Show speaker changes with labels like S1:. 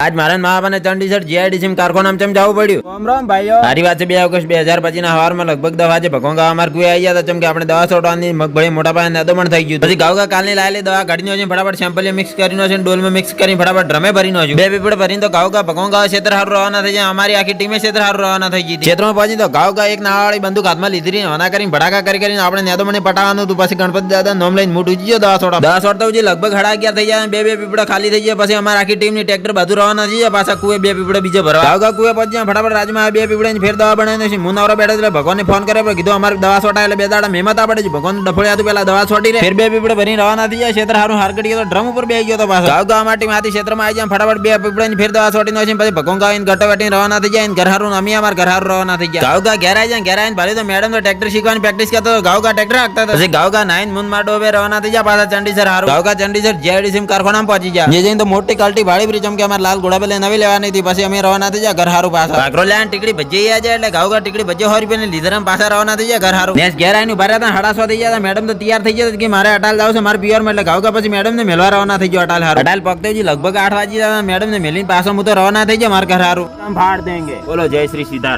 S1: આજ મારા મા બાપાને ચંડી સર જીઆઈડીસી કારખાના ચમ જવું પડ્યું.
S2: રામ રામ ભાઈઓ.
S1: સારી વાત છે. 2 ઓગસ્ટ 2025 ના સવારમાં લગભગ 10 વાગે ભગોંગા અમાર કુએ આવી હતા. ચમ કે આપણે દવા છોડવાની મગભળી મોટા પાયે નદમણ થઈ ગયું. પછી ગાવગા કાલની લાયેલી દવા કાઢીનો છે, ફટાફટ સેમ્પલ મિક્સ કરીને છે, ડોલમાં મિક્સ કરીને ફટાફટ ડ્રમે ભરીનો છે. 2 પીપળ ભરીને તો ગાવગા ભગોંગા ક્ષેત્ર હારું રવાના થઈ જાય. અમારી આખી ટીમે ક્ષેત્ર હારું રવાના થઈ ગઈ. ક્ષેત્રમાં પહોંચી તો ગાવગા એક નાવાળી બંદૂક હાથમાં લીધી હના કરીને ભડાકા કરીને આપણે નેદમણે પટાવવાનું હતું. પછી ગણપતિ દાદા નોમ લઈને મૂઠ ઉજી ગયો દવા છોડતા ઉજી લગભગ 11:30 થઈ જાય. 2 પીપળા ખાલી થઈ ગયા. પછી અમારી આખી ટીમની ટ્રેક્ટર બાજુ રવાના થઈ જાય. પાછા કુએ 2 પીપળા બીજે ભરવા ગાવગા કુએ પહોંચી જાય. ફટાફટ રાજમાં 2 પીપળાની ફેર દવા બનાવી છે. મુનાવરા બેઠા એટલે ભગવાનને ફોન કર્યો, કીધું અમારી દવા છોટા એટલે 2 દાડા મહેમત પડે છે. ભગવાન ડફળ્યા હતું પેલા દવા છોટી રે. ફેર 2 પીપળે ભરીને રવાના થઈ જાય. ક્ષેત્ર હારું હારકડી તો ડ્રમ ઉપર બેસી ગયો તો પાછો ગાવગા માટી માંથી ક્ષેત્રમાં આવી જાય. ફટાફટ 2 પીપળાની ફેર દવા છોટી નો છે. પછી ભગવાન આવીને ગટો વેટીને રવાના થઈ જાય. ઘર હારું અમે અમાર ઘર હારું રવાના થઈ ગયા. ગાવગા ઘેર આવી જાય. ઘેર આવીને ભાલે તો મેડમ તો ટ્રેક્ટર શીખવાની પ્રેક્ટિસ કરતો હતો. ગાવગા ટ્રેક્ટર હાંકતા હતા. પછી ગાવગા નાઈન મુન માટો બે રવાના થઈ જાય. પાછા ચંડીસર હારું ગાવગા ચંડીસર જીઆઈડીસી કારખાનામાં પહોંચી જાય. જે જઈને તો મોટી કલ્ટી ભાડી પડી. ચમ કે અમાર લાલ ઘોડા પેલે નવી લેવાની હતી. પછી અમે રવાના થઈ જાય ઘર હારું પાછા. ભાગરો લેન ટીકડી ભજી જાય એટલે ગાવગા ટીકડી ભજી 100 રૂપિયાની લીધરમ પાછા રવાના થઈ જાય ઘર હારું. નેસ ઘેર આવીને ઉભા રહ્યા હતા. 6:30 થઈ ગયા. મેડમ તો તૈયાર થઈ ગયા કે મારે અટાલ જાવ છે, મારે પીવરમાં. એટલે ગાવગા પછી મેડમ ને મેલવા રવાના થઈ ગયો અટાલ હારું. અટાલ પગતેજી લગભગ 8 વાગી ગયા. મેડમ ને મેલીને પાછો હું તો રવાના થઈ ગયો માર ઘર હારું.
S2: ફાડ દેંગે.
S1: બોલો જય શ્રી સીતારામ.